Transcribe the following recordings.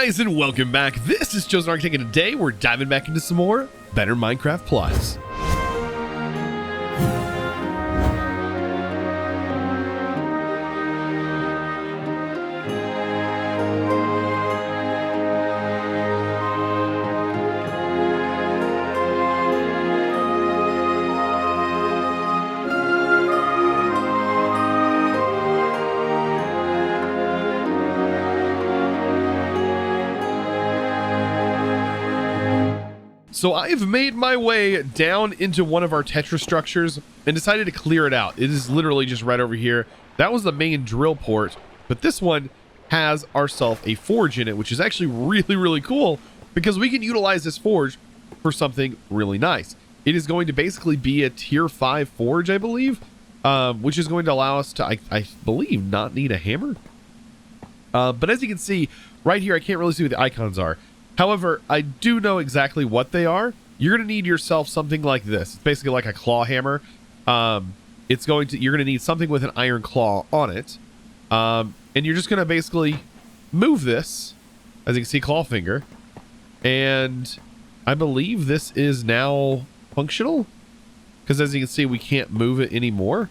guys, and welcome back. This is ChosenArchitect, and today we're diving back into some more Better Minecraft Plus. So I've made my way down into one of our Tetra structures and decided to clear it out. It is literally just right over here. That was the main drill port, but this one has ourselves a forge in it, which is actually really cool because we can utilize this forge for something really nice. It is going to basically be a tier 5 forge, I believe, which is going to allow us to, I believe, not need a hammer. But as you can see right here, I can't really see what the icons are. However, I do know exactly what they are. You're going to need yourself something like this. It's basically like a claw hammer. You're going to need something with an iron claw on it. And you're just going to basically move this, as you can see, claw finger. And I believe this is now functional, because as you can see, we can't move it anymore.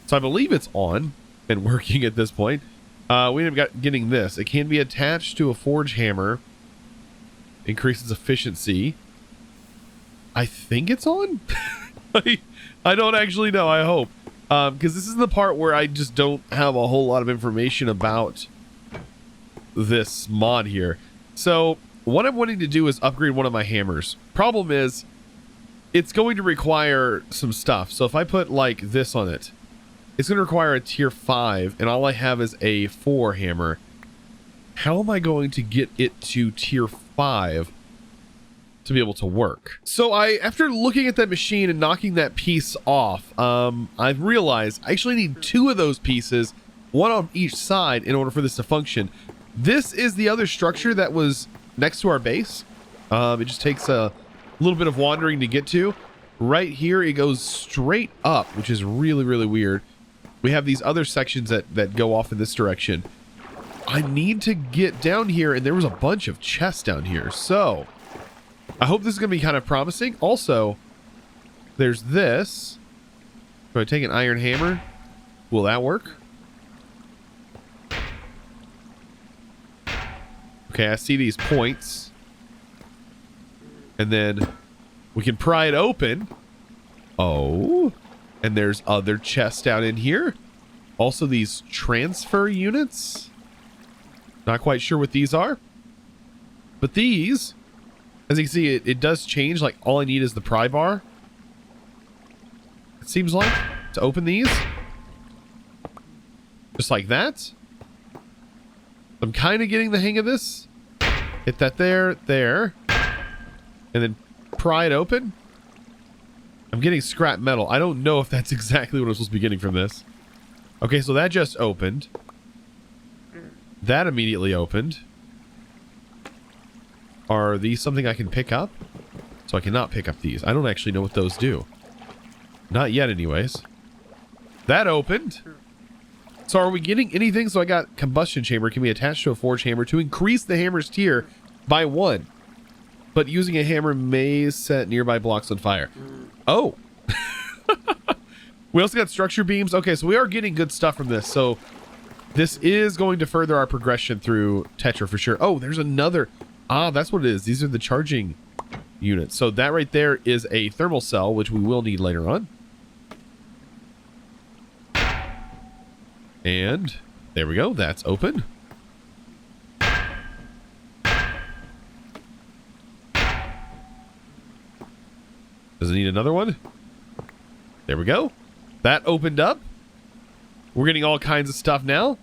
So I believe it's on and working at this point. We ended up getting this. It can be attached to a forge hammer. Increases efficiency. I think it's on. I don't actually know. I hope, because this is the part where I just don't have a whole lot of information about this mod here. So what I'm wanting to do is upgrade one of my hammers. Problem is, it's going to require some stuff. So if I put like this on it, it's going to require a tier 5, and all I have is a 4 hammer. How am I going to get it to tier 5 to be able to work? So after looking at that machine and knocking that piece off, I've realized I actually need 2 of those pieces, one on each side, in order for this to function. This is the other structure that was next to our base. It just takes a little bit of wandering to get to. Right here, it goes straight up, which is really weird. We have these other sections that go off in this direction. I need to get down here, and there was a bunch of chests down here, so I hope this is going to be kind of promising. Also, there's this. Do I take an iron hammer? Will that work? Okay, I see these points. And then we can pry it open. Oh, and there's other chests down in here. Also, these transfer units. Not quite sure what these are, but these, as you can see, it does change. Like, all I need is the pry bar, it seems like, to open these. Just like that. I'm kind of getting the hang of this. Hit that there, and then pry it open. I'm getting scrap metal. I don't know if that's exactly what I'm supposed to be getting from this. Okay, so that just opened. That immediately opened. Are these something I can pick up? So I cannot pick up these. I don't actually know what those do. Not yet anyways. That opened. So are we getting anything? So I got combustion chamber. Can be attached to a forge hammer to increase the hammer's tier by 1. But using a hammer may set nearby blocks on fire. Oh. We also got structure beams. Okay, so we are getting good stuff from this. So this is going to further our progression through Tetra for sure. Oh, there's another. Ah, that's what it is. These are the charging units. So that right there is a thermal cell, which we will need later on. And there we go. That's open. Does it need another one? There we go. That opened up. We're getting all kinds of stuff now.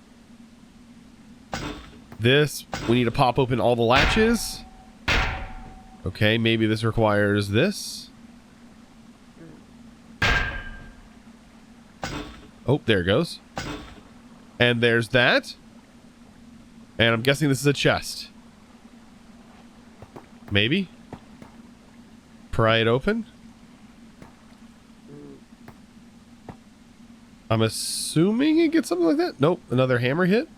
This, we need to pop open all the latches. Okay, maybe this requires this. Oh, there it goes. And there's that. And I'm guessing this is a chest. Maybe. Pry it open. I'm assuming it gets something like that. Nope, another hammer hit.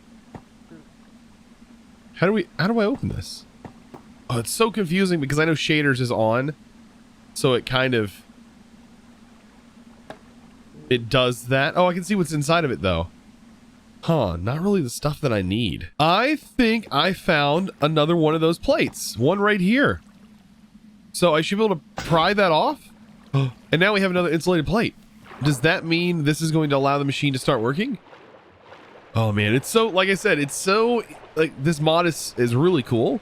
How do I open this? Oh, it's so confusing because I know shaders is on. So it kind of... It does that. Oh, I can see what's inside of it though. Huh, not really the stuff that I need. I think I found another one of those plates. One right here. So I should be able to pry that off. And now we have another insulated plate. Does that mean this is going to allow the machine to start working? Oh man, it's so, like I said, it's so, like, this mod is really cool.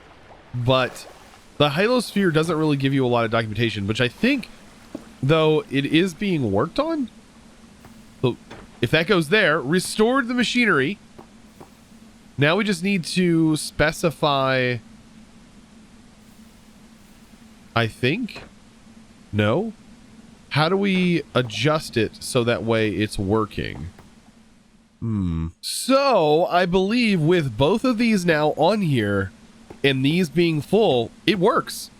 But the Halosphere doesn't really give you a lot of documentation, which I think, though, it is being worked on. So if that goes there, restored the machinery. Now we just need to specify, I think. No? How do we adjust it so that way it's working? So I believe with both of these now on here and these being full, it works.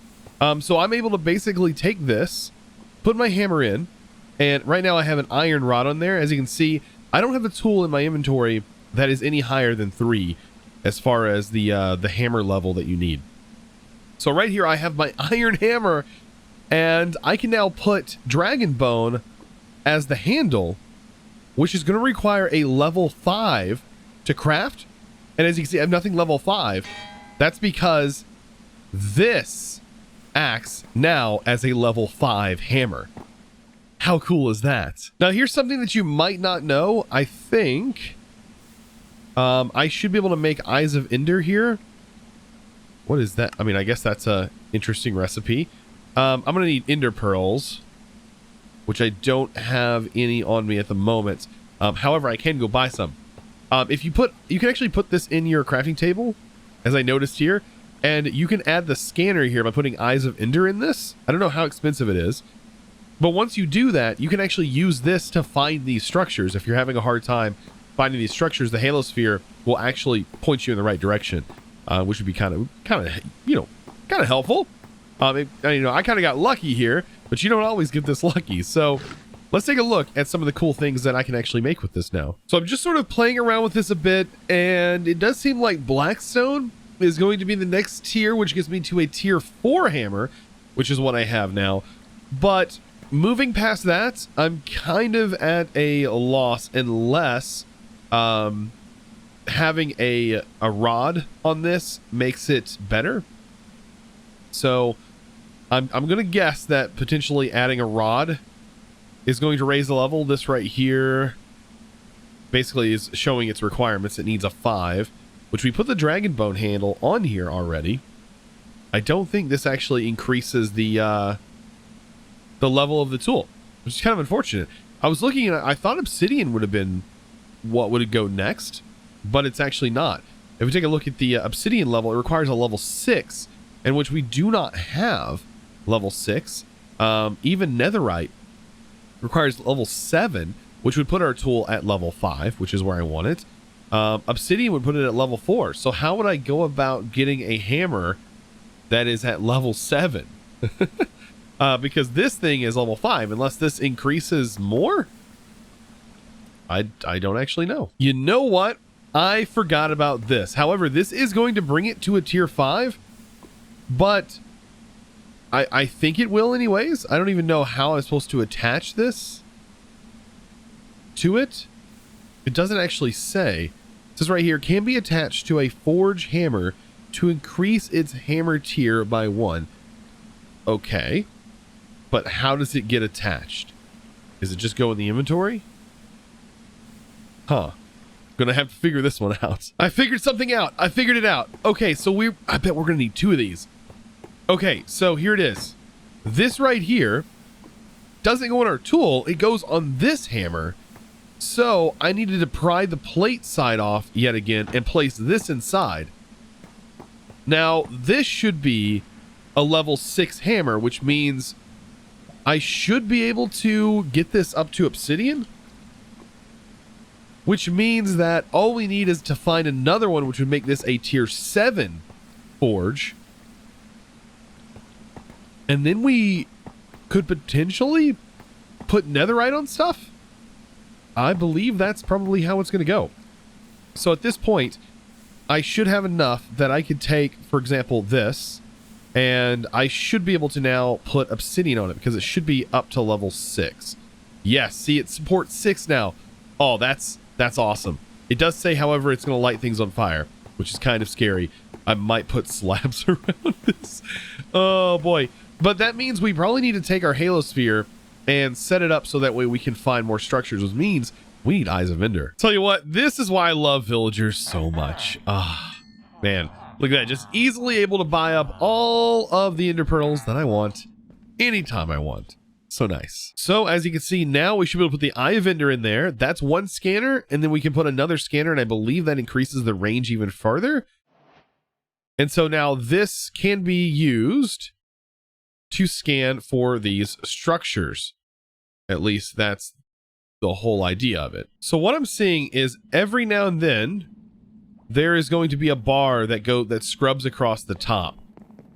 So I'm able to basically take this, put my hammer in, and right now I have an iron rod on there. As you can see, I don't have a tool in my inventory that is any higher than 3 as far as the hammer level that you need. So right here I have my iron hammer, and I can now put dragon bone as the handle, which is going to require a level 5 to craft. And as you can see, I have nothing level 5. That's because this acts now as a level 5 hammer. How cool is that? Now here's something that you might not know. I think I should be able to make Eyes of Ender here. What is that? I mean, I guess that's a interesting recipe. I'm gonna need Ender pearls, which I don't have any on me at the moment. However, I can go buy some. You can actually put this in your crafting table, as I noticed here, and you can add the scanner here by putting Eyes of Ender in this. I don't know how expensive it is, but once you do that, you can actually use this to find these structures. If you're having a hard time finding these structures, the Halosphere will actually point you in the right direction, which would be kind of helpful. I kind of got lucky here, but you don't always get this lucky. So let's take a look at some of the cool things that I can actually make with this now. So I'm just sort of playing around with this a bit, and it does seem like Blackstone is going to be the next tier, which gets me to a tier 4 hammer, which is what I have now. But moving past that, I'm kind of at a loss unless having a rod on this makes it better. So I'm going to guess that potentially adding a rod is going to raise the level. This right here basically is showing its requirements. It needs a 5, which we put the dragon bone handle on here already. I don't think this actually increases the level of the tool, which is kind of unfortunate. I was looking at, I thought obsidian would have been what would go next, but it's actually not. If we take a look at the obsidian level, it requires a level 6, in which we do not have level 6. Even netherite requires level 7, which would put our tool at level 5, which is where I want it. Obsidian would put it at level 4. So how would I go about getting a hammer that is at level 7? Because this thing is level 5, unless this increases more? I don't actually know. You know what? I forgot about this. However, this is going to bring it to a tier 5, but I think it will anyways. I don't even know how I'm supposed to attach this to it. It doesn't actually say. It says right here, can be attached to a forge hammer to increase its hammer tier by 1. Okay. But how does it get attached? Does it just go in the inventory? Huh. Gonna have to figure this one out. I figured something out. I figured it out. Okay, so I bet we're gonna need 2 of these. Okay, so here it is. This right here doesn't go on our tool. It goes on this hammer. So I needed to pry the plate side off yet again and place this inside. Now, this should be a level 6 hammer, which means I should be able to get this up to obsidian. Which means that all we need is to find another one, which would make this a tier 7 forge. And then we could potentially put netherite on stuff. I believe that's probably how it's going to go. So at this point, I should have enough that I could take, for example, this, and I should be able to now put obsidian on it because it should be up to level 6. Yes, see, it supports 6 now. Oh, that's awesome. It does say, however, it's going to light things on fire, which is kind of scary. I might put slabs around this. Oh, boy. But that means we probably need to take our halo sphere and set it up so that way we can find more structures, which means we need Eyes of Ender. Tell you what, this is why I love villagers so much. Ah, man, look at that. Just easily able to buy up all of the ender pearls that I want anytime I want. So nice. So as you can see now, we should be able to put the Eye of Ender in there. That's one scanner, and then we can put another scanner, and I believe that increases the range even farther. And so now this can be used to scan for these structures. At least that's the whole idea of it. So what I'm seeing is every now and then there is going to be a bar that scrubs across the top.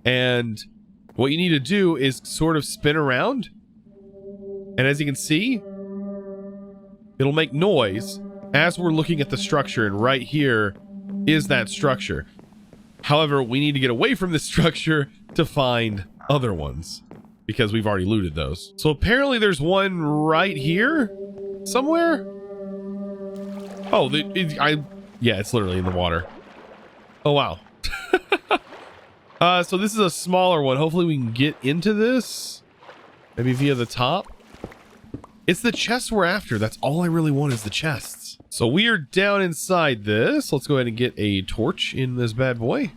And what you need to do is sort of spin around. And as you can see, it'll make noise as we're looking at the structure, and right here is that structure. However, we need to get away from this structure to find other ones because we've already looted those. So apparently there's one right here somewhere. Oh, yeah, it's literally in the water. Oh, wow. So this is a smaller one. Hopefully we can get into this. Maybe via the top. It's the chests we're after. That's all I really want is the chests. So we are down inside this. Let's go ahead and get a torch in this bad boy.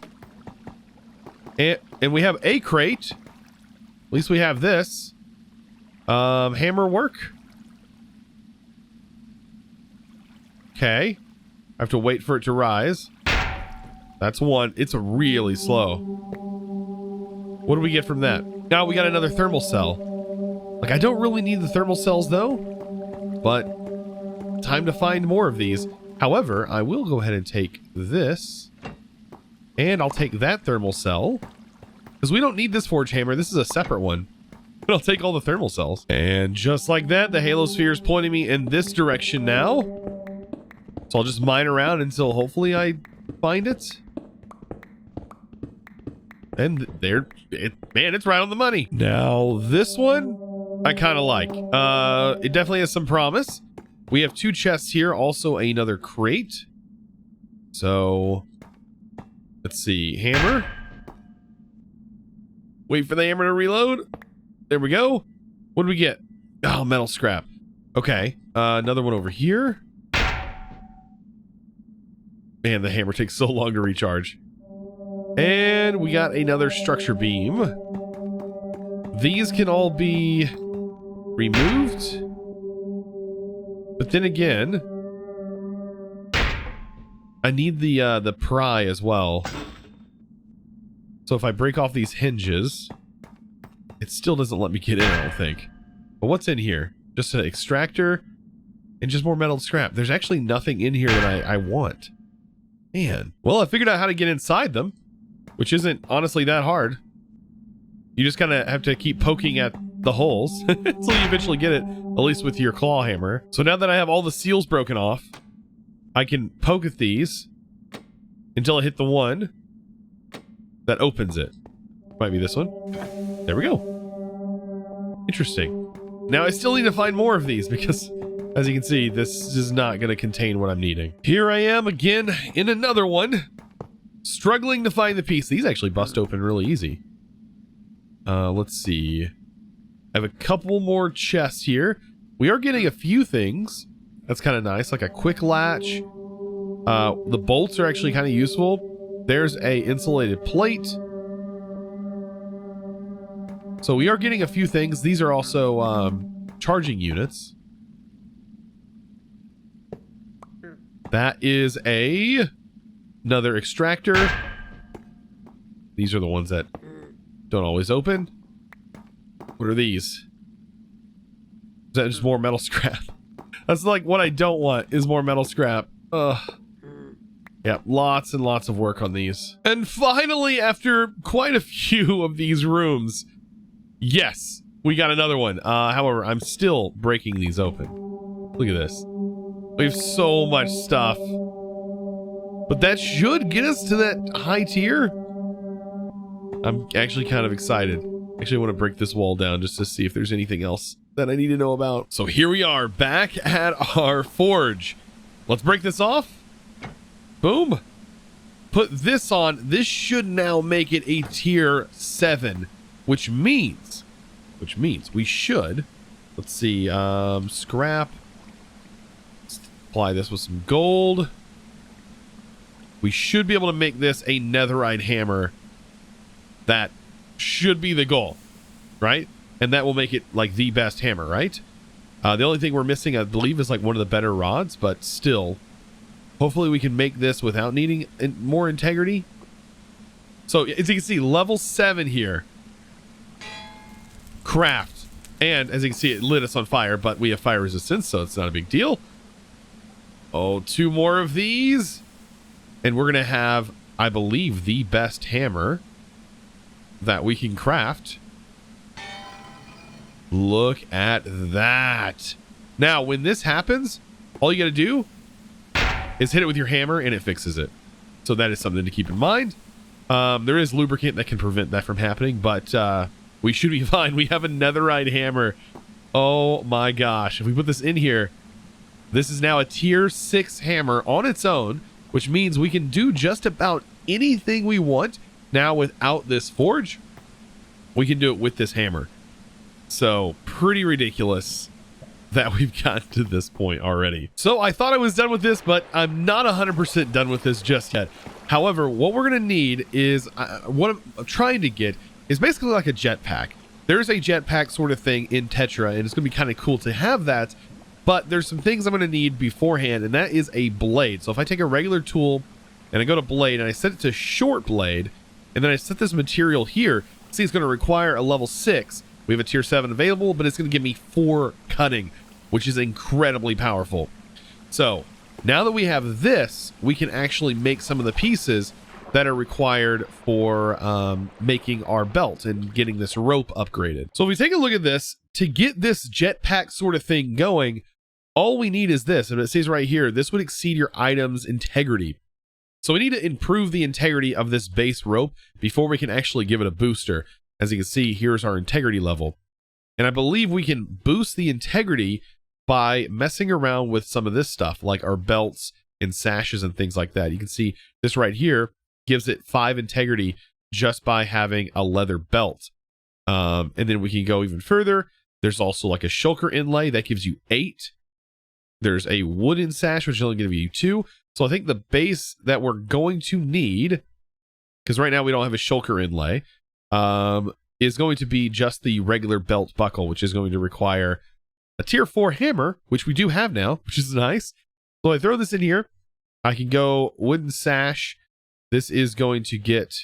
And we have a crate. At least we have this. Hammer work. Okay. I have to wait for it to rise. That's one. It's really slow. What do we get from that? Now we got another thermal cell. Like, I don't really need the thermal cells though, but time to find more of these. However, I will go ahead and take this, and I'll take that thermal cell because we don't need this forge hammer. This is a separate one, but I'll take all the thermal cells. And just like that, the halo sphere is pointing me in this direction now. So I'll just mine around until hopefully I find it. And there, man, it's right on the money. Now this one, I kind of like. It definitely has some promise. We have 2 chests here, also another crate. So let's see, hammer. Wait for the hammer to reload. There we go. What do we get? Oh, metal scrap. Okay, another one over here. Man, the hammer takes so long to recharge. And we got another structure beam. These can all be removed. But then again, I need the pry as well. So if I break off these hinges, it still doesn't let me get in, I don't think. But what's in here? Just an extractor and just more metal scrap. There's actually nothing in here that I want. Man. Well, I figured out how to get inside them, which isn't honestly that hard. You just kind of have to keep poking at the holes until you eventually get it, at least with your claw hammer. So now that I have all the seals broken off, I can poke at these until I hit the one that opens it. Might be this one. There we go. Interesting. Now I still need to find more of these because, as you can see, this is not going to contain what I'm needing. Here I am again in another one, struggling to find the piece. These actually bust open really easy. Let's see. I have a couple more chests here. We are getting a few things. That's kind of nice, like a quick latch. The bolts are actually kind of useful. There's a insulated plate. So we are getting a few things. These are also charging units. That is another extractor. These are the ones that don't always open. What are these? Is that just more metal scrap? That's like what I don't want, is more metal scrap. Ugh. Yeah, lots and lots of work on these. And finally, after quite a few of these rooms, yes, we got another one. However, I'm still breaking these open. Look at this. We have so much stuff. But that should get us to that high tier. I'm actually kind of excited. Actually, I want to break this wall down just to see if there's anything else that I need to know about. So here we are back at our forge. Let's break this off. Boom. Put this on. This should now make it a tier 7, which means we should, let's see, scrap. Let's apply this with some gold. We should be able to make this a netherite hammer. That should be the goal, right? And that will make it like the best hammer, right? The only thing we're missing, I believe, is like one of the better rods, but still, hopefully we can make this without needing more integrity. So as you can see, level 7 here. Craft. And as you can see, it lit us on fire, but we have fire resistance, so it's not a big deal. Oh, 2 more of these. And we're going to have, I believe, the best hammer that we can craft. Look at that. Now, when this happens, all you got to do is hit it with your hammer and it fixes it. So that is something to keep in mind. There is lubricant that can prevent that from happening, but we should be fine. We have a netherite hammer. Oh my gosh. If we put this in here, this is now a tier 6 hammer on its own, which means we can do just about anything we want. Now without this forge, we can do it with this hammer. So pretty ridiculous that we've gotten to this point already. So I thought I was done with this, but I'm not 100% done with this just yet. However, what we're going to need is, what I'm trying to get is basically like a jetpack. There's a jetpack sort of thing in Tetra, and it's going to be kind of cool to have that. But there's some things I'm going to need beforehand, and that is a blade. So if I take a regular tool and I go to blade and I set it to short blade, and then I set this material here, see, it's going to require a level 6. We have a tier 7 available, but it's going to give me 4 cutting, which is incredibly powerful. So now that we have this, we can actually make some of the pieces that are required for making our belt and getting this rope upgraded. So if we take a look at this, to get this jetpack sort of thing going, all we need is this. And it says right here, this would exceed your item's integrity. So we need to improve the integrity of this base rope before we can actually give it a booster. As you can see, here's our integrity level. And I believe we can boost the integrity by messing around with some of this stuff, like our belts and sashes and things like that. You can see this right here gives it 5 integrity just by having a leather belt. And then we can go even further. There's also like a shulker inlay that gives you 8. There's a wooden sash, which is only going to give you 2. So I think the base that we're going to need, because right now we don't have a shulker inlay, is going to be just the regular belt buckle, which is going to require a tier 4 hammer, which we do have now, which is nice. So I throw this in here. I can go wooden sash. This is going to get,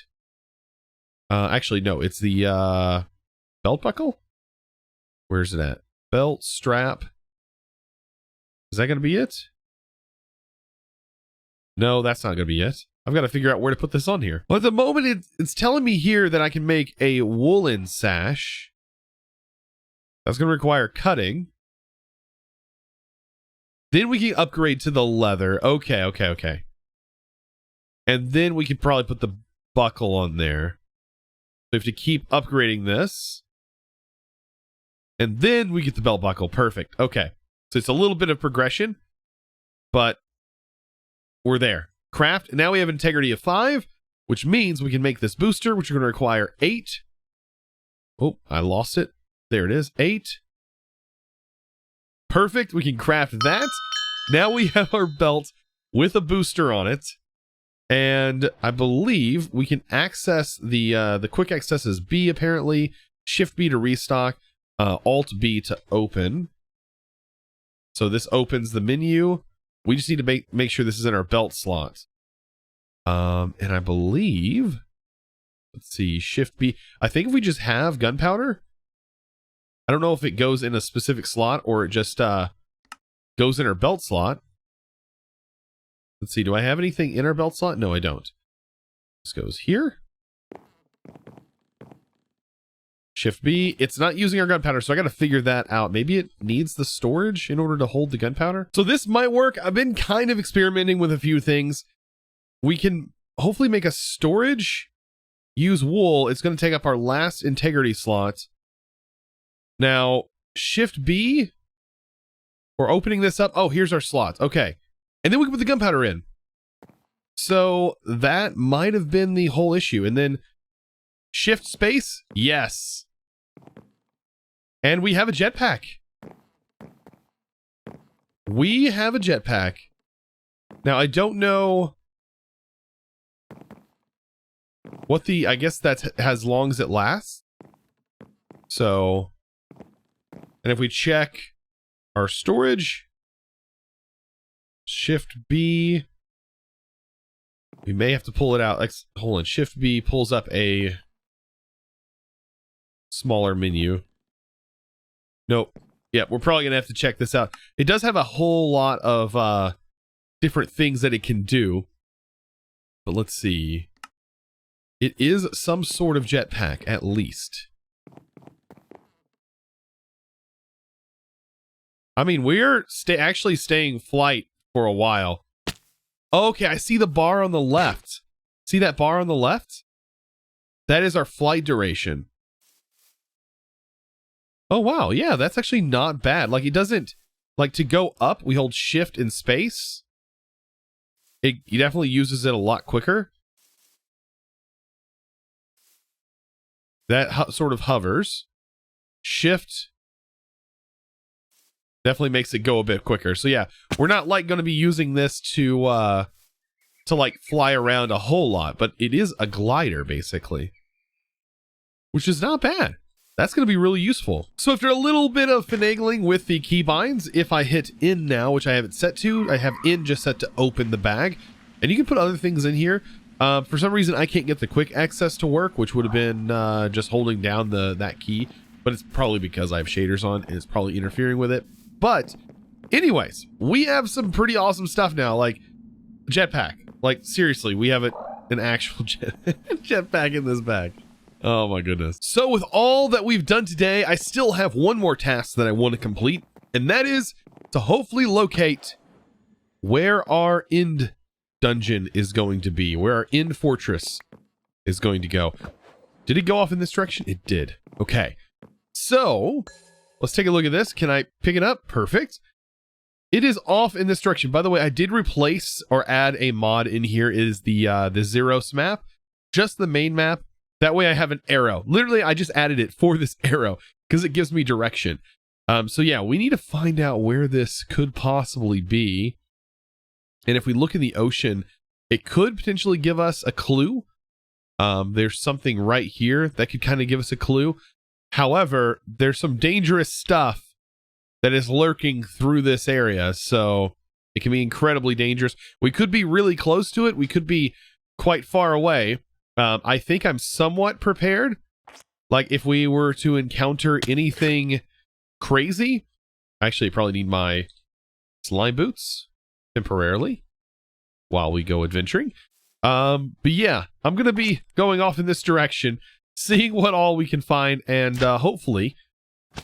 actually, no, it's the belt buckle. Where's it at? Belt strap. Is that going to be it? No, that's not going to be it. I've got to figure out where to put this on here. Well, at the moment, it's telling me here that I can make a woolen sash. That's going to require cutting. Then we can upgrade to the leather. Okay. And then we could probably put the buckle on there. So we have to keep upgrading this. And then we get the belt buckle. Perfect. Okay. So it's a little bit of progression, but we're there. Craft. Now we have integrity of 5, which means we can make this booster, which is going to require 8. Oh, I lost it. There it is. 8. Perfect. We can craft that. Now we have our belt with a booster on it. And I believe we can access the quick access is B apparently. Shift B to restock. Alt B to open. So this opens the menu. We just need to make sure this is in our belt slot. And I believe, let's see, Shift B. I think if we just have gunpowder, I don't know if it goes in a specific slot or it just goes in our belt slot. Let's see, do I have anything in our belt slot? No, I don't. This goes here. Shift B. It's not using our gunpowder, so I got to figure that out. Maybe it needs the storage in order to hold the gunpowder. So this might work. I've been kind of experimenting with a few things. we can hopefully make a storage, use wool. It's going to take up our last integrity slot. Now, Shift B, we're opening this up. Oh, here's our slots. Okay. And then we can put the gunpowder in. So that might have been the whole issue. And then Shift Space. Yes. And we have a jetpack. We have a jetpack. Now, I don't know what the, I guess that's as long as it lasts. So, and if we check our storage, Shift B, we may have to pull it out. Like, hold on, Shift B pulls up a smaller menu. Nope. Yeah, we're probably gonna have to check this out. It does have a whole lot of different things that it can do. But let's see. It is some sort of jetpack, at least. I mean, we're actually staying flight for a while. Okay, I see the bar on the left. See that bar on the left? That is our flight duration. Oh, wow. Yeah, that's actually not bad. Like, it doesn't... Like, to go up, we hold Shift in space. It definitely uses it a lot quicker. That sort of hovers. Shift definitely makes it go a bit quicker. So yeah, we're not like going to be using this to like fly around a whole lot, but it is a glider basically, which is not bad. That's going to be really useful. So after a little bit of finagling with the keybinds, if I hit in now, which I have it set to, I have in just set to open the bag, and you can put other things in here. For some reason, I can't get the quick access to work, which would have been just holding down that key, but it's probably because I have shaders on and it's probably interfering with it. But anyways, we have some pretty awesome stuff now, like jetpack. Like seriously, we have an actual jetpack in this bag. Oh my goodness. So with all that we've done today, I still have one more task that I want to complete, and that is to hopefully locate where our end dungeon is going to be, where our end fortress is going to go. Did it go off in this direction? It did. Okay. So let's take a look at this. Can I pick it up? Perfect. It is off in this direction. By the way, I did replace or add a mod in here. It is the Zeros map, just the main map. That way I have an arrow. Literally, I just added it for this arrow because it gives me direction. So yeah, we need to find out where this could possibly be. And if we look in the ocean, it could potentially give us a clue. There's something right here that could kind of give us a clue. However, there's some dangerous stuff that is lurking through this area, so it can be incredibly dangerous. We could be really close to it. We could be quite far away. I think I'm somewhat prepared. Like, if we were to encounter anything crazy, actually, I probably need my slime boots temporarily while we go adventuring. But yeah, I'm going to be going off in this direction, seeing what all we can find, and hopefully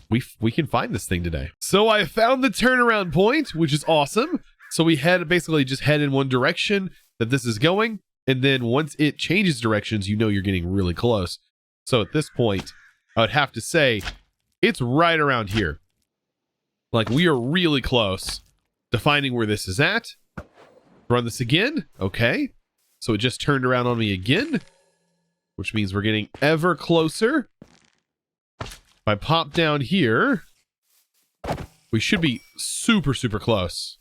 we can find this thing today. So I found the turnaround point, which is awesome. So we basically just head in one direction that this is going, and then once it changes directions, you know you're getting really close. So at this point, I would have to say it's right around here. Like, we are really close to finding where this is at. Run this again. Okay. So it just turned around on me again, which means we're getting ever closer. If I pop down here, we should be super, super close.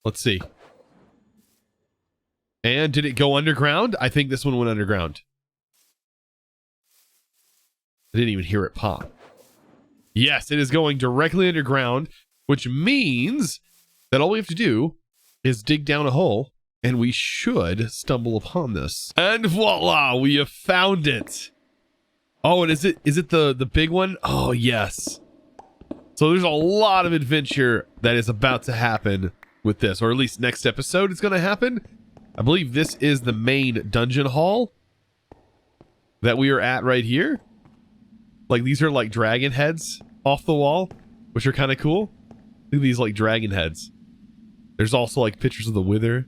Let's see. And did it go underground? I think this one went underground. I didn't even hear it pop. Yes, it is going directly underground, which means that all we have to do is dig down a hole, and we should stumble upon this. And voila, we have found it. Oh, and is it the big one? Oh, yes. So there's a lot of adventure that is about to happen with this, or at least next episode is going to happen. I believe this is the main dungeon hall that we are at right here. Like, these are like dragon heads off the wall, which are kind of cool. Look at these like dragon heads. There's also like pictures of the Wither.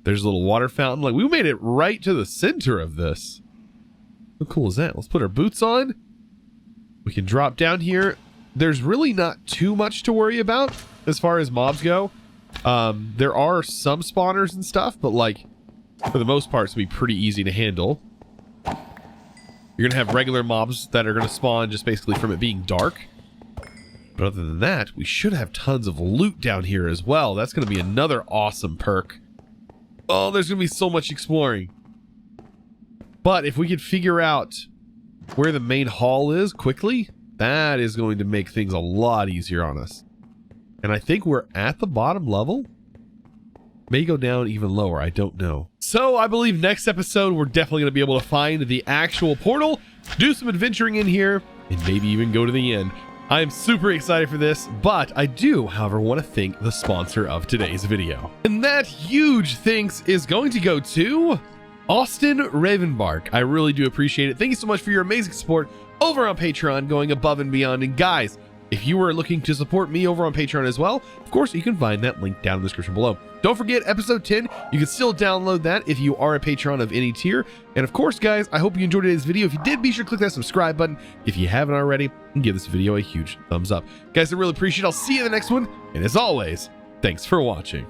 There's a little water fountain. Like, we made it right to the center of this. How cool is that? Let's put our boots on. We can drop down here. There's really not too much to worry about as far as mobs go. There are some spawners and stuff, but like, for the most part, it's gonna be pretty easy to handle. You're gonna have regular mobs that are gonna spawn just basically from it being dark. But other than that, we should have tons of loot down here as well. That's gonna be another awesome perk. Oh, there's gonna be so much exploring. But if we could figure out where the main hall is quickly, that is going to make things a lot easier on us. And I think we're at the bottom level. May go down even lower, I don't know. So I believe next episode, we're definitely going to be able to find the actual portal, do some adventuring in here, and maybe even go to the end. I am super excited for this, but I do, however, want to thank the sponsor of today's video. And that huge thanks is going to go to Austin Ravenbark. I really do appreciate it. Thank you so much for your amazing support over on Patreon, going above and beyond. And guys, if you are looking to support me over on Patreon as well, of course, you can find that link down in the description below. Don't forget, episode 10, you can still download that if you are a Patreon of any tier. And of course, guys, I hope you enjoyed today's video. If you did, be sure to click that subscribe button if you haven't already, and give this video a huge thumbs up. Guys, I really appreciate it. I'll see you in the next one. And as always, thanks for watching.